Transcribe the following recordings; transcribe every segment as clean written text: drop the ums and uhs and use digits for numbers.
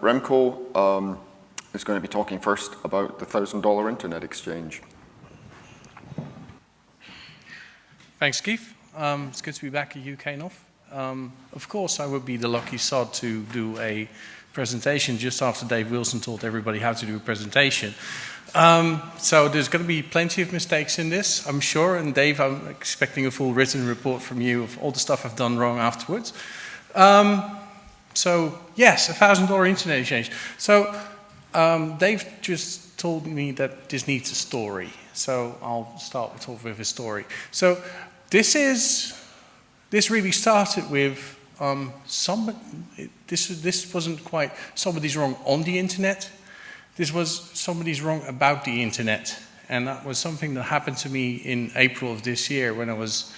Remco is going to be talking first about the $1,000 internet exchange. Thanks, Keith. It's good to be back at UKNOF. Of course, I would be the lucky sod to do a presentation just after Dave Wilson taught everybody how to do a presentation. So there's going to be plenty of mistakes in this, I'm sure. And Dave, I'm expecting a full written report from you of all the stuff I've done wrong afterwards. So yes, $1,000 internet exchange. So Dave just told me that this needs a story. So I'll start off with a story. So this really started with this wasn't quite somebody's wrong on the internet. This was somebody's wrong about the internet. And that was something that happened to me in April of this year when I was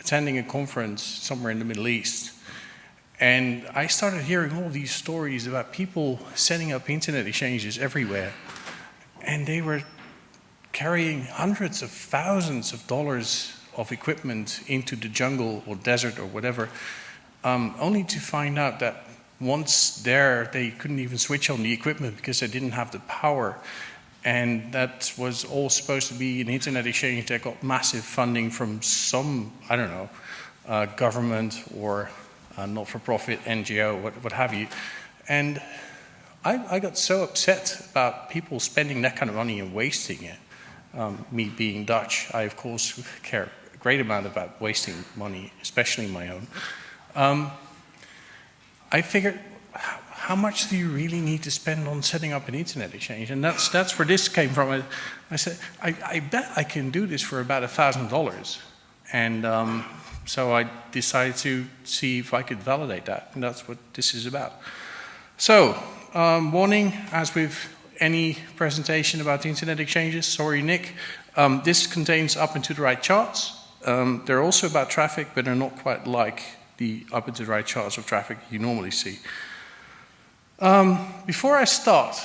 attending a conference somewhere in the Middle East. And I started hearing all these stories about people setting up internet exchanges everywhere. And they were carrying hundreds of thousands of dollars of equipment into the jungle or desert or whatever, only to find out that once there, they couldn't even switch on the equipment because they didn't have the power. And that was all supposed to be an internet exchange that got massive funding from some, I don't know, government or not-for-profit NGO, what have you. And I got so upset about people spending that kind of money and wasting it. Me being Dutch, I of course care a great amount about wasting money, especially my own. I figured, how much do you really need to spend on setting up an internet exchange? And that's where this came from. I said, I bet I can do this for about $1,000. And so I decided to see if I could validate that. And that's what this is about. So, warning, as with any presentation about the internet exchanges, sorry Nick, this contains up and to the right charts. They're also about traffic, but they're not quite like the up and to the right charts of traffic you normally see. Before I start,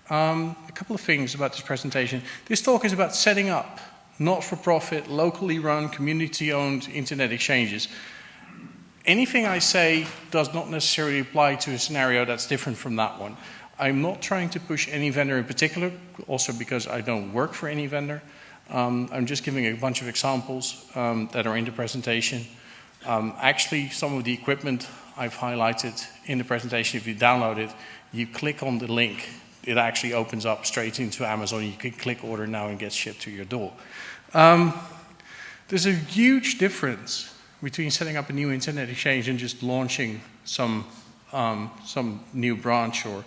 a couple of things about this presentation. This talk is about setting up not-for-profit, locally run, community-owned internet exchanges. Anything I say does not necessarily apply to a scenario that's different from that one. I'm not trying to push any vendor in particular, also because I don't work for any vendor. I'm just giving a bunch of examples that are in the presentation. Actually, some of the equipment I've highlighted in the presentation, if you download it, you click on the link, it actually opens up straight into Amazon. You can click order now and get shipped to your door. There's a huge difference between setting up a new internet exchange and just launching some new branch or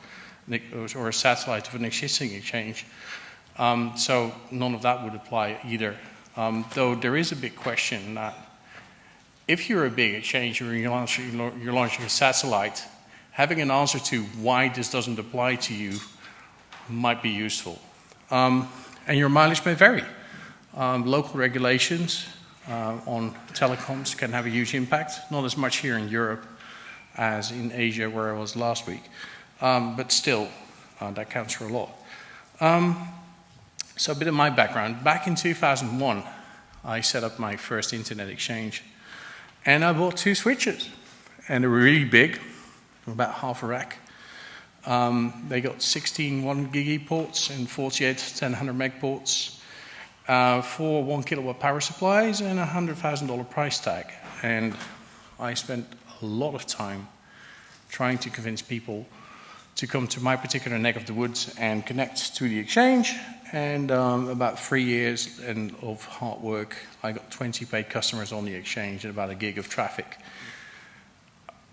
a satellite of an existing exchange. So none of that would apply either. Though there is a big question that if you're a big exchange or you're launching a satellite, having an answer to why this doesn't apply to you might be useful. And your mileage may vary. Local regulations on telecoms can have a huge impact, not as much here in Europe as in Asia where I was last week. But still, that counts for a lot. So a bit of my background. Back in 2001, I set up my first internet exchange. And I bought 2 switches. And they were really big, about half a rack. They got 16 1 gig ports and 48 1000 meg ports, 4 1 kilowatt power supplies, and a $100,000 price tag. And I spent a lot of time trying to convince people to come to my particular neck of the woods and connect to the exchange. And about 3 years of hard work, I got 20 paid customers on the exchange and about a gig of traffic,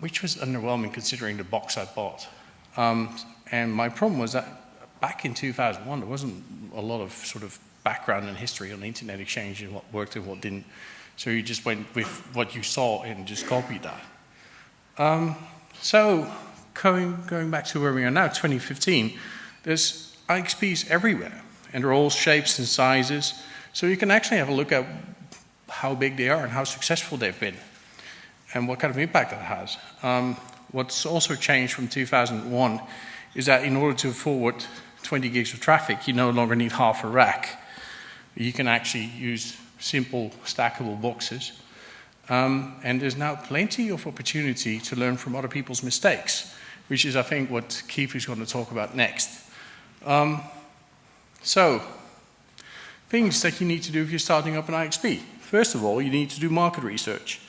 which was underwhelming considering the box I bought. And my problem was that back in 2001, there wasn't a lot of sort of background and history on the internet exchange and what worked and what didn't. So you just went with what you saw and just copied that. So going back to where we are now, 2015, there's IXPs everywhere. And they're all shapes and sizes. So you can actually have a look at how big they are and how successful they've been and what kind of impact that has. What's also changed from 2001 is that in order to forward 20 gigs of traffic, you no longer need half a rack. You can actually use simple stackable boxes. And there's now plenty of opportunity to learn from other people's mistakes. which is, I think, what Keith is going to talk about next. So, things that you need to do if you're starting up an IXP. First of all, you need to do market research.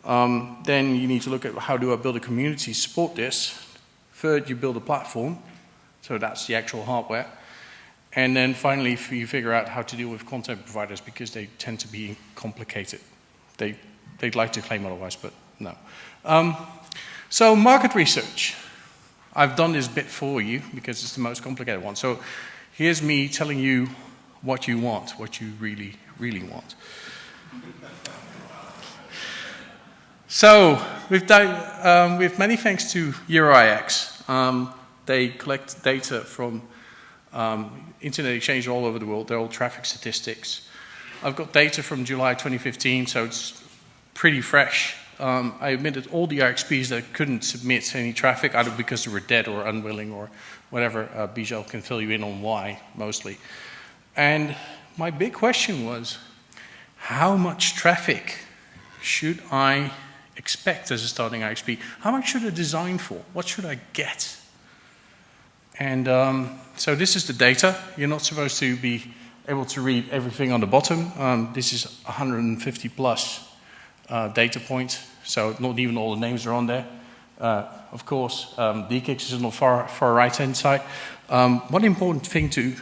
Then you need to look at how do I build a community to support this. Third, you build a platform. So that's the actual hardware. And then finally, you figure out how to deal with content providers because they tend to be complicated. They'd like to claim otherwise, but no. So market research. I've done this bit for you because it's the most complicated one. So here's me telling you what you want, what you really, really want. So with many thanks to EuroIX, they collect data from internet exchanges all over the world. They're all traffic statistics. I've got data from July 2015, so it's pretty fresh. I admitted all the IXPs that couldn't submit any traffic, either because they were dead or unwilling or whatever. Bijal can fill you in on why, mostly. And my big question was, how much traffic should I expect as a starting IXP? How much should I design for? What should I get? And so this is the data. You're not supposed to be able to read everything on the bottom. This is 150 plus data points, so not even all the names are on there. Of course, DKIX is on the far right-hand side. One important thing to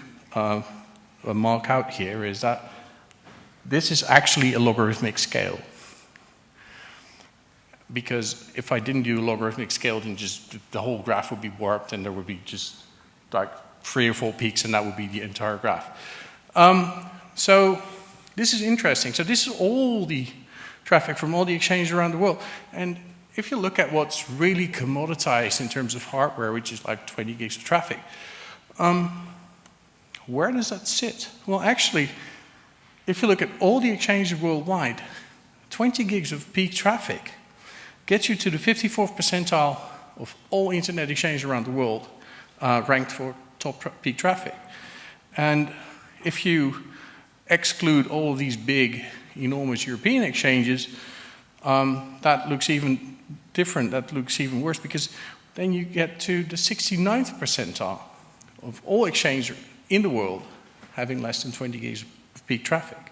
mark out here is that this is actually a logarithmic scale. Because if I didn't do a logarithmic scale, then just the whole graph would be warped and there would be just like 3 or 4 peaks and that would be the entire graph. So this is interesting. So this is all the traffic from all the exchanges around the world. And if you look at what's really commoditized in terms of hardware, which is like 20 gigs of traffic, where does that sit? Well, actually, if you look at all the exchanges worldwide, 20 gigs of peak traffic gets you to the 54th percentile of all internet exchanges around the world, ranked for top peak traffic. And if you exclude all of these big, enormous European exchanges, that looks even different, that looks even worse, because then you get to the 69th percentile of all exchanges in the world having less than 20 gigs of peak traffic.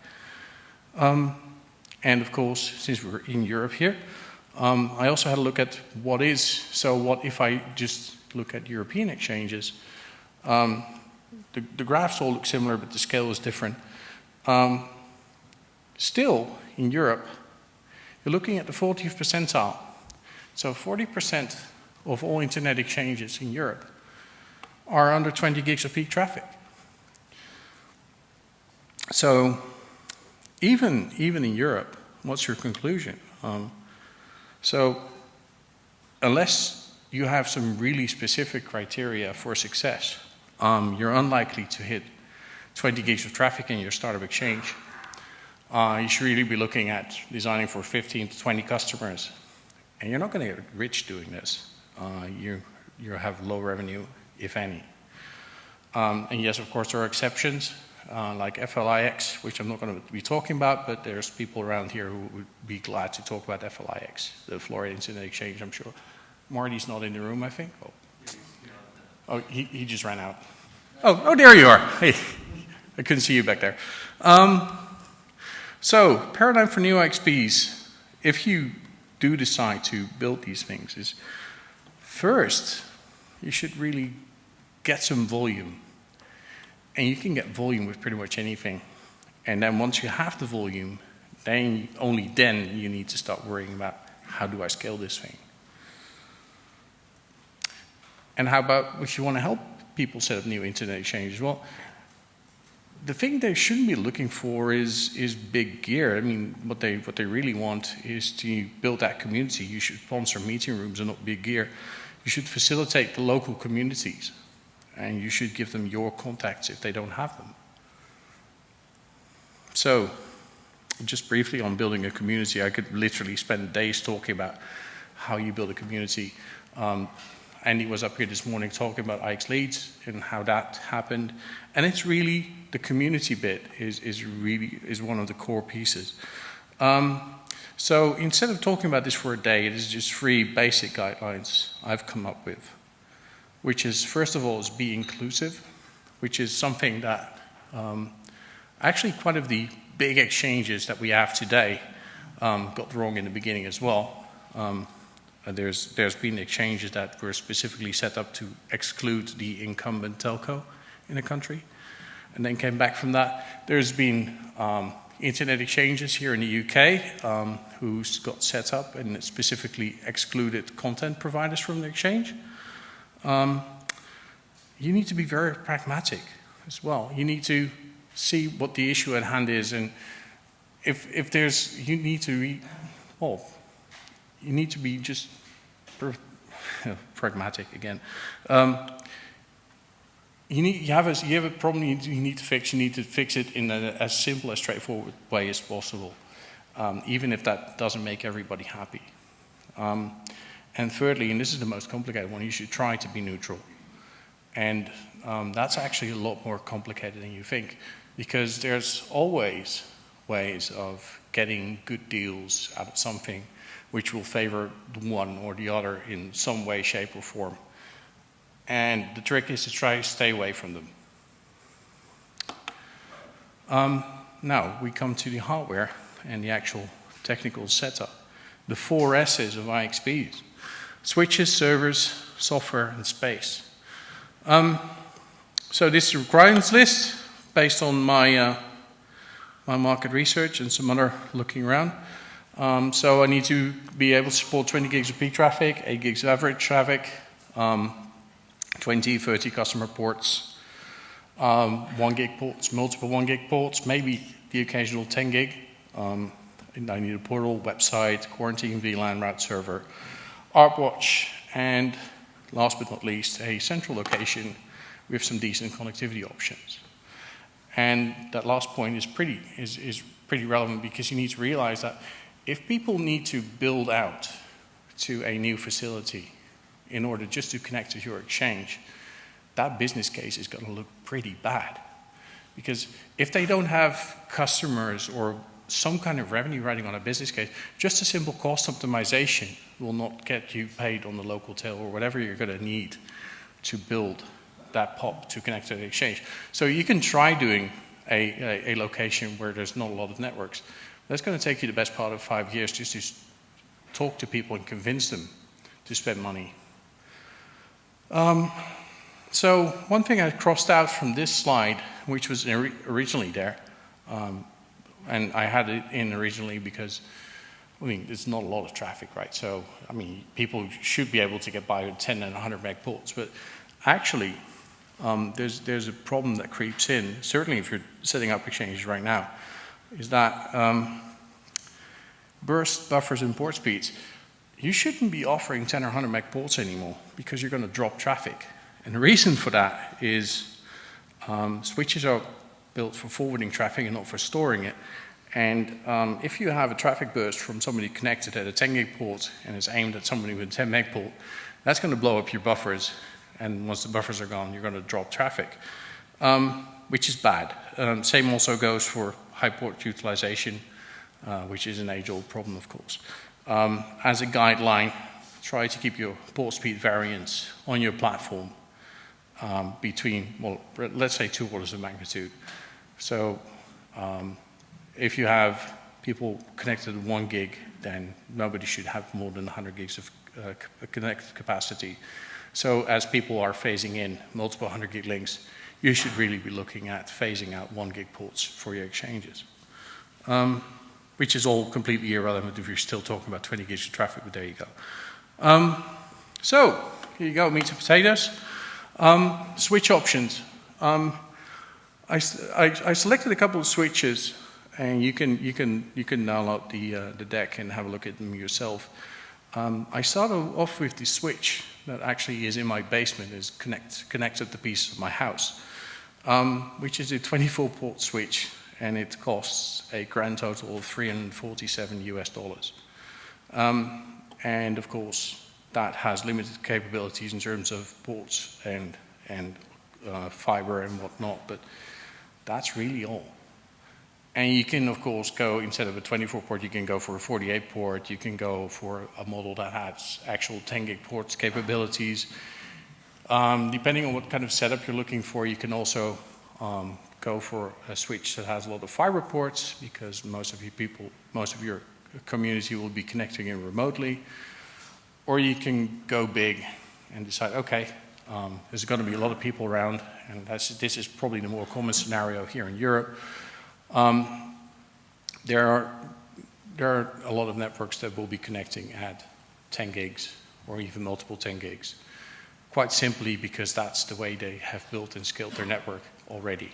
And of course, since we're in Europe here, I also had a look at what is, so what if I just look at European exchanges. The graphs all look similar, but the scale is different. Still, in Europe, you're looking at the 40th percentile. So 40% of all internet exchanges in Europe are under 20 gigs of peak traffic. So even in Europe, what's your conclusion? So unless you have some really specific criteria for success, you're unlikely to hit 20 gigs of traffic in your startup exchange. You should really be looking at designing for 15 to 20 customers. And you're not going to get rich doing this. You have low revenue, if any. And yes, of course, there are exceptions, like FLIX, which I'm not going to be talking about, but there's people around here who would be glad to talk about FLIX, the Florida Internet Exchange, I'm sure. Marty's not in the room, I think. Oh, he just ran out. Oh, there you are. Hey, I couldn't see you back there. So, paradigm for new IXPs, if you do decide to build these things, is first, you should really get some volume. And you can get volume with pretty much anything. And then once you have the volume, then only then you need to start worrying about how do I scale this thing. And how about if you want to help people set up new internet exchanges? Well, the thing they shouldn't be looking for is big gear. I mean, what they really want is to build that community. You should sponsor meeting rooms and not big gear. You should facilitate the local communities. And you should give them your contacts if they don't have them. So, just briefly on building a community, I could literally spend days talking about how you build a community. Andy was up here this morning talking about IX Leads and how that happened. And it's really, the community bit is one of the core pieces. So instead of talking about this for a day, it is just 3 basic guidelines I've come up with, which is, first of all, is be inclusive, which is something that actually quite of the big exchanges that we have today got wrong in the beginning as well. There's been exchanges that were specifically set up to exclude the incumbent telco in a country, and then came back from that. There's been internet exchanges here in the UK who got set up and specifically excluded content providers from the exchange. You need to be very pragmatic as well. You need to see what the issue at hand is, and if there's, you need to be just pragmatic again. You have a problem you need to fix. You need to fix it in as simple, as straightforward way as possible, even if that doesn't make everybody happy. And thirdly, and this is the most complicated one, you should try to be neutral. And that's actually a lot more complicated than you think, because there's always ways of getting good deals out of something which will favor the one or the other in some way, shape, or form. And the trick is to try to stay away from them. Now we come to the hardware and the actual technical setup. The 4 S's of IXPs: switches, servers, software, and space. So this is a requirements list based on my my market research and some other looking around. So I need to be able to support 20 gigs of peak traffic, 8 gigs of average traffic, 20, 30 customer ports, 1 gig ports, multiple 1 gig ports, maybe the occasional 10 gig. And I need a portal, website, quarantine, VLAN, route server, ArtWatch, and last but not least, a central location with some decent connectivity options. And that last point is pretty relevant, because you need to realize that if people need to build out to a new facility in order just to connect to your exchange, that business case is going to look pretty bad. Because if they don't have customers or some kind of revenue riding on a business case, just a simple cost optimization will not get you paid on the local tail or whatever you're going to need to build that POP to connect to the exchange. So you can try doing a location where there's not a lot of networks. That's going to take you the best part of 5 years just to talk to people and convince them to spend money. So one thing I crossed out from this slide, which was originally there, and I had it in originally because, I mean, there's not a lot of traffic, right? So, I mean, people should be able to get by with 10 and 100 meg ports, but actually, there's a problem that creeps in, certainly if you're setting up exchanges right now, is that burst buffers and port speeds, you shouldn't be offering 10 or 100 meg ports anymore, because you're going to drop traffic. And the reason for that is switches are built for forwarding traffic and not for storing it. And if you have a traffic burst from somebody connected at a 10 gig port and it's aimed at somebody with a 10 meg port, that's going to blow up your buffers. And once the buffers are gone, you're going to drop traffic, which is bad. Same also goes for high port utilization, which is an age-old problem, of course. As a guideline, try to keep your port speed variance on your platform between, well, let's say 2 orders of magnitude. So if you have people connected to 1 gig, then nobody should have more than 100 gigs of connected capacity. So as people are phasing in multiple 100 gig links, you should really be looking at phasing out 1 gig ports for your exchanges, which is all completely irrelevant if you're still talking about 20 gigs of traffic, but there you go. So here you go, meat and potatoes. Switch options. I selected a couple of switches, and you can download the deck and have a look at them yourself. I started off with the switch that actually is in my basement, is connected to pieces of my house, which is a 24 port switch, and it costs a grand total of $347 US. And of course, that has limited capabilities in terms of ports and fiber and whatnot, but that's really all. And you can, of course, go, instead of a 24 port, you can go for a 48 port. You can go for a model that has actual 10 gig ports capabilities. Depending on what kind of setup you're looking for, you can also go for a switch that has a lot of fiber ports, because most of your community will be connecting in remotely. Or you can go big and decide, okay, there's going to be a lot of people around, and this is probably the more common scenario here in Europe. There are a lot of networks that will be connecting at 10 gigs or even multiple 10 gigs, quite simply because that's the way they have built and scaled their network already.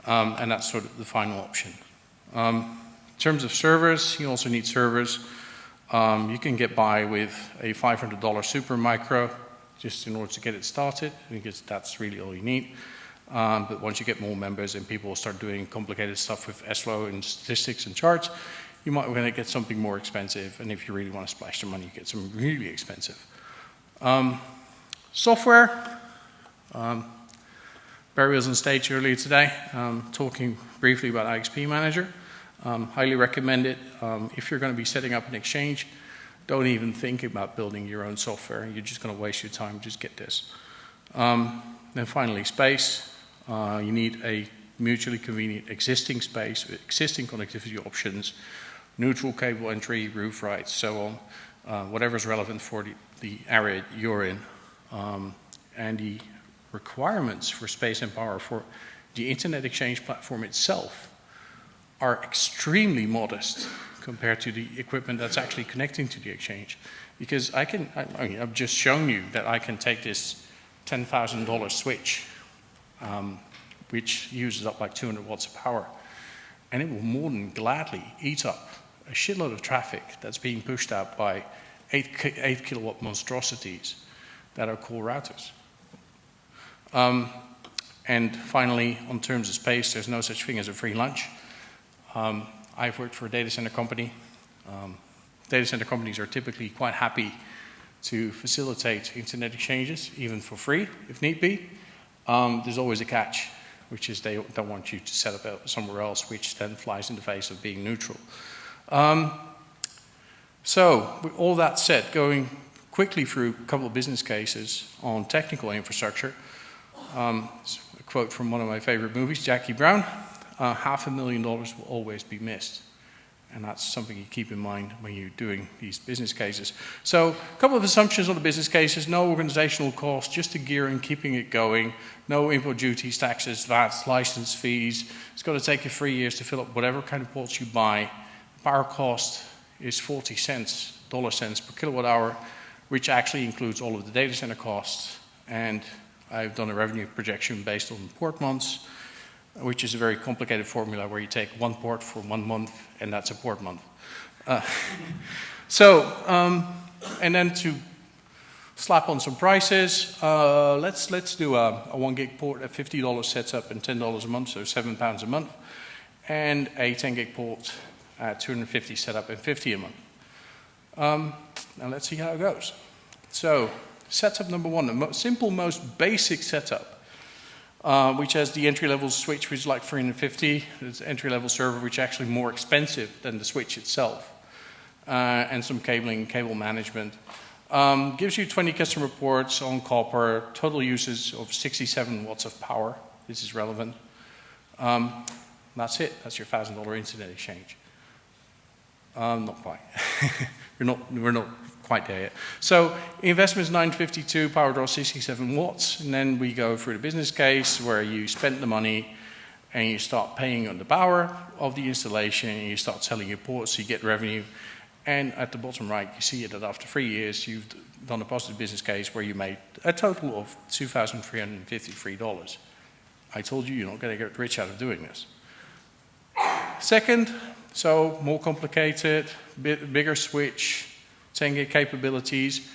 And that's sort of the final option. In terms of servers, you also need servers. You can get by with a $500 super micro just in order to get it started, because that's really all you need. But once you get more members and people start doing complicated stuff with SLO and statistics and charts, you might want to get something more expensive. And if you really want to splash the money, you get some really expensive. Software. Barry was on stage earlier today talking briefly about IXP Manager. Highly recommend it. If you're going to be setting up an exchange, don't even think about building your own software. You're just going to waste your time. Just get this. Then finally, space. You need a mutually convenient existing space with existing connectivity options, neutral cable entry, roof rights, so on, whatever is relevant for the area you're in. And the requirements for space and power for the Internet Exchange platform itself are extremely modest compared to the equipment that's actually connecting to the exchange. Because I've just shown you that I can take this $10,000 switch, which uses up like 200 watts of power, and it will more than gladly eat up a shitload of traffic that's being pushed out by 8 kilowatt monstrosities that are core routers. And finally, on terms of space, there's no such thing as a free lunch. I've worked for a data center company. Data center companies are typically quite happy to facilitate internet exchanges, even for free, if need be. There's always a catch, which is they don't want you to set up somewhere else, which then flies in the face of being neutral. So, with all that said, going quickly through a couple of business cases on technical infrastructure. A quote from one of my favorite movies, Jackie Brown, $500,000 will always be missed. And that's something you keep in mind when you're doing these business cases. So, a couple of assumptions on the business cases: no organizational cost, just the gear and keeping it going, no import duties, taxes, VAT, license fees. It's going to take you 3 years to fill up whatever kind of ports you buy. Power cost is 40 cents per kilowatt hour, which actually includes all of the data center costs. And I've done a revenue projection based on port months, which is a very complicated formula where you take one port for 1 month, and that's a port month. And then to slap on some prices, let's do a 1 gig port at $50 setup and $10 a month, so £7 a month, and a 10 gig port at $250 setup and $50 a month. Now let's see how it goes. So, setup number one, the most simple, most basic setup. Which has the entry-level switch, which is like $350. It's entry-level server, which is actually more expensive than the switch itself. And some cabling, cable management. Gives you 20 customer ports on copper, total uses of 67 watts of power. This is relevant. That's it. That's your $1,000 internet exchange. Not quite. We're not quite there yet. So investment is $952, power draw 67 watts, and then we go through the business case where you spend the money and you start paying on the power of the installation, and you start selling your ports, so you get revenue. And at the bottom right, you see that after 3 years, you've done a positive business case where you made a total of $2,353. I told you, you're not going to get rich out of doing this. Second, so more complicated, bigger switch, 10 gig capabilities,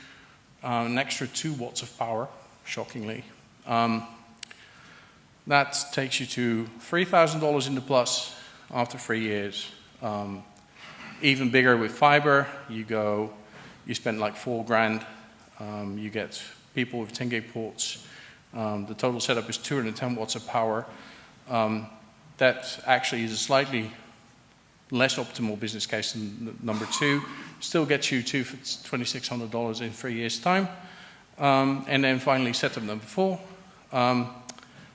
an extra 2 watts of power, shockingly. That takes you to $3,000 in the plus after 3 years. Even bigger with fiber, you spend like $4,000. You get people with 10 gig ports. The total setup is 210 watts of power. That actually is a slightly less optimal business case than number 2. Still gets you to $2,600 in 3 years' time. And then finally setup number 4,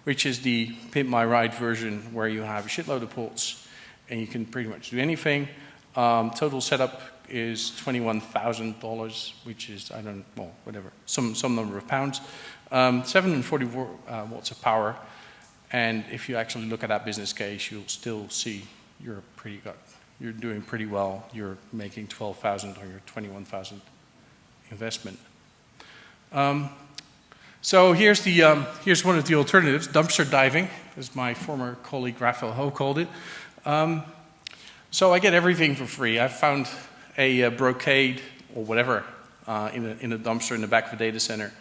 which is the Pimp My Ride version, where you have a shitload of ports and you can pretty much do anything. Total setup is $21,000, which is, whatever, some number of pounds. 740 watts of power. And if you actually look at that business case, you'll still see you're doing pretty well. You're making 12,000 on your 21,000 investment. So here's one of the alternatives, dumpster diving, as my former colleague Raphael Ho called it. So I get everything for free. I found a brocade or whatever in a dumpster in the back of a data center,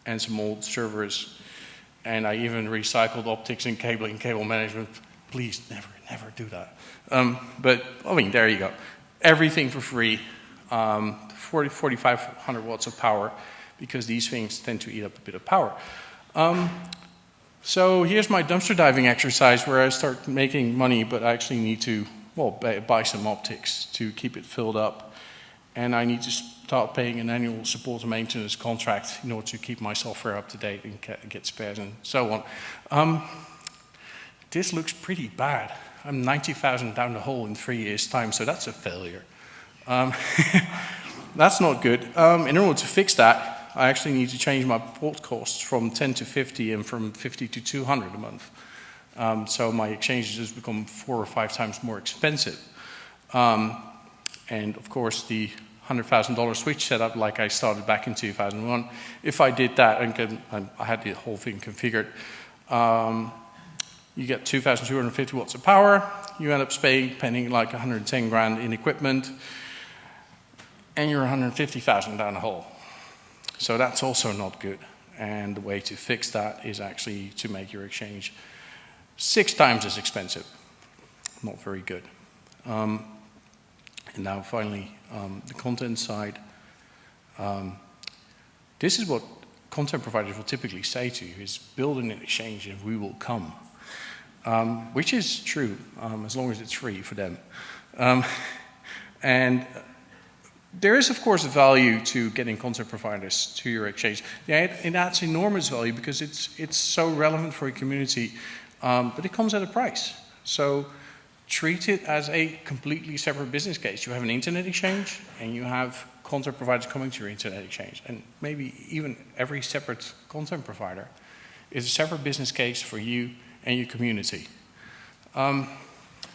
and some old servers. And I even recycled optics and cable management. Please never do that. But I mean, there you go. Everything for free, 4,500 watts of power, because these things tend to eat up a bit of power. So here's my dumpster diving exercise where I start making money, but I actually need to, buy some optics to keep it filled up. And I need to start paying an annual support and maintenance contract in order to keep my software up to date and get spares and so on. This looks pretty bad. I'm 90,000 down the hole in 3 years' time, so that's a failure. That's not good. In order to fix that, I actually need to change my port costs from 10 to 50 and from 50 to 200 a month. So my exchanges has become 4 or 5 times more expensive. And of course, the $100,000 switch setup, like I started back in 2001, if I did that and I had the whole thing configured, you get 2,250 watts of power. You end up spending like 110 grand in equipment, and you're 150,000 down the hole. So that's also not good. And the way to fix that is actually to make your exchange 6 times as expensive. Not very good. And now finally, the content side. This is what content providers will typically say to you, is build an exchange and we will come. Which is true, as long as it's free for them. And there is, of course, a value to getting content providers to your exchange. Yeah, it adds enormous value because it's so relevant for your community, but it comes at a price. So treat it as a completely separate business case. You have an internet exchange, and you have content providers coming to your internet exchange. And maybe even every separate content provider is a separate business case for you and your community. Some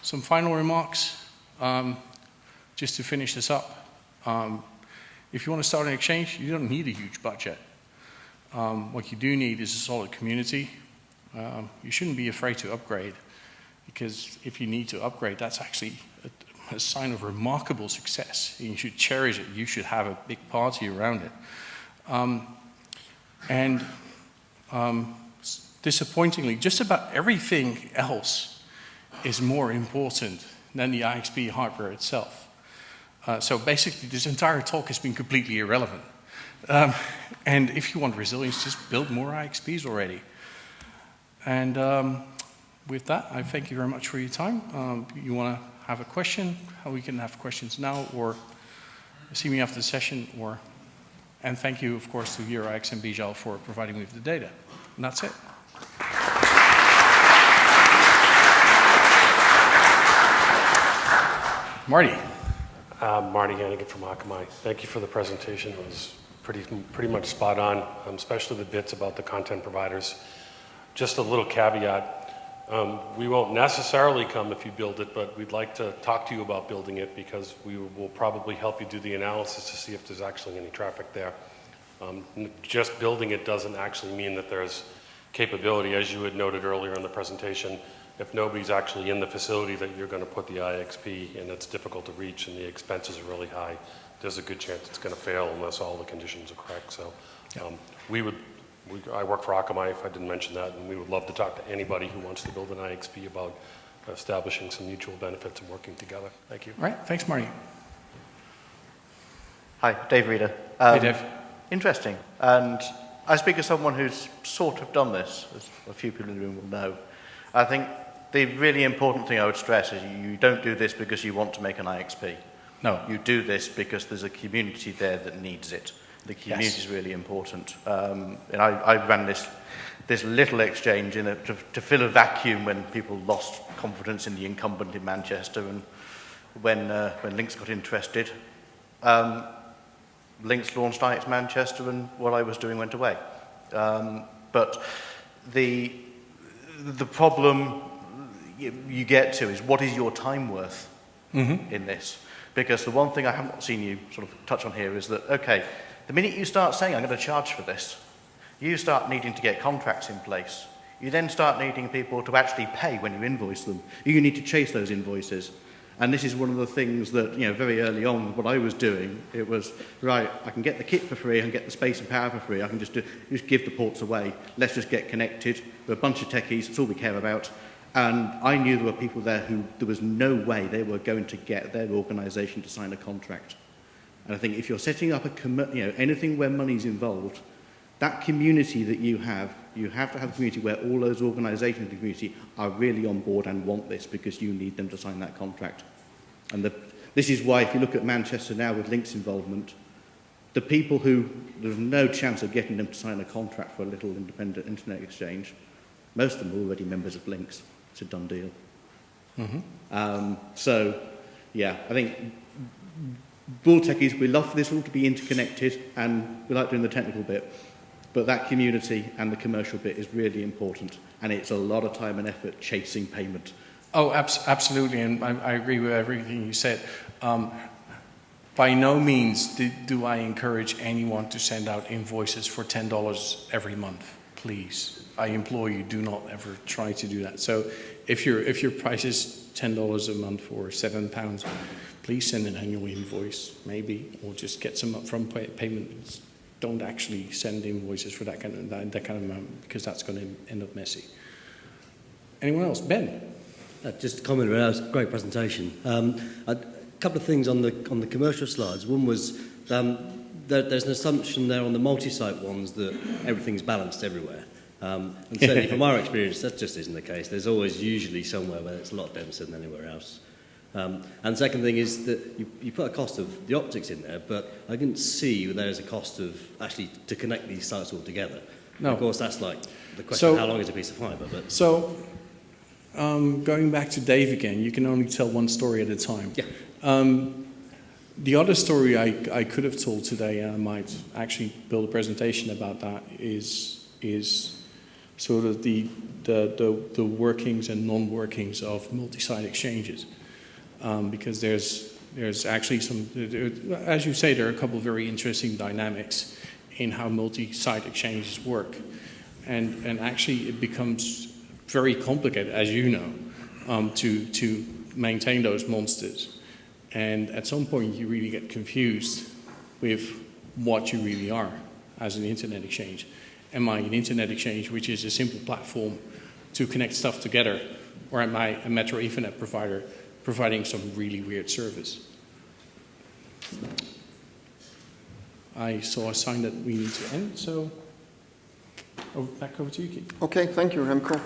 final remarks, just to finish this up. If you want to start an exchange, you don't need a huge budget. What you do need is a solid community. You shouldn't be afraid to upgrade, because if you need to upgrade, that's actually a sign of remarkable success. You should cherish it. You should have a big party around it. Disappointingly, just about everything else is more important than the IXP hardware itself. So basically, this entire talk has been completely irrelevant. And if you want resilience, just build more IXPs already. And with that, I thank you very much for your time. You want to have a question? We can have questions now, or see me after the session, and thank you, of course, to EuroIX and Bijal for providing me with the data. And that's it. Marty. Marty Hannigan from Akamai. Thank you for the presentation. It was pretty much spot on, especially the bits about the content providers. Just a little caveat. We won't necessarily come if you build it, but we'd like to talk to you about building it, because we will probably help you do the analysis to see if there's actually any traffic there. Just building it doesn't actually mean that there's capability. As you had noted earlier in the presentation, if nobody's actually in the facility that you're going to put the IXP and it's difficult to reach and the expenses are really high, there's a good chance it's going to fail unless all the conditions are correct. So I work for Akamai, if I didn't mention that, and we would love to talk to anybody who wants to build an IXP about establishing some mutual benefits and working together. Thank you. All right, thanks, Marty. Hi, Dave Reeder. Hey, Dave. Interesting. And I speak as someone who's sort of done this, as a few people in the room will know. I think the really important thing I would stress is you don't do this because you want to make an IXP. No. You do this because there's a community there that needs it. The community is really important. And I ran this little exchange to fill a vacuum when people lost confidence in the incumbent in Manchester, and when Lynx got interested, Lynx launched IX Manchester, and what I was doing went away. But the problem you get to is, what is your time worth in this? Because the one thing I haven't seen you sort of touch on here is that, okay, the minute you start saying, I'm going to charge for this, you start needing to get contracts in place. You then start needing people to actually pay when you invoice them. You need to chase those invoices. And this is one of the things that, very early on, what I was doing, it was, right, I can get the kit for free, I can get the space and power for free, I can just give the ports away. Let's just get connected. We're a bunch of techies, that's all we care about. And I knew there were people there who there was no way they were going to get their organisation to sign a contract. And I think if you're setting up anything where money's involved, that community that you have to have a community where all those organisations in the community are really on board and want this, because you need them to sign that contract. And this is why, if you look at Manchester now with Lynx involvement, the people who there's no chance of getting them to sign a contract for a little independent internet exchange, most of them are already members of Lynx. It's a done deal. So, yeah, I think Bull Techies, we love for this all to be interconnected, and we like doing the technical bit. But that community and the commercial bit is really important, and it's a lot of time and effort chasing payment. Oh, absolutely, and I agree with everything you said. By no means do I encourage anyone to send out invoices for $10 every month. Please, I implore you, do not ever try to do that. So, if your price is $10 a month or £7, please send an annual invoice, maybe, or just get some upfront payments. Don't actually send invoices for that kind of amount, because that's going to end up messy. Anyone else? Ben? Just a comment around, that was a great presentation. A couple of things on the commercial slides. One was there's an assumption there on the multi-site ones that everything's balanced everywhere. And certainly from our experience, that just isn't the case. There's always usually somewhere where it's a lot denser than anywhere else. And the second thing is that you put a cost of the optics in there, but I didn't see there's a cost of actually to connect these sites all together. No. Of course, that's like the question, how long is a piece of fibre? But so, going back to Dave again, you can only tell one story at a time. Yeah. The other story I could have told today, and I might actually build a presentation about that, is sort of the workings and non-workings of multi-site exchanges. Because there's actually as you say, there are a couple of very interesting dynamics in how multi-site exchanges work. And actually it becomes very complicated, as you know, to maintain those monsters. And at some point you really get confused with what you really are as an internet exchange. Am I an internet exchange, which is a simple platform to connect stuff together, or am I a Metro Ethernet provider providing some really weird service? I saw a sign that we need to end, so back over to you, Keith. Okay, thank you, Remco.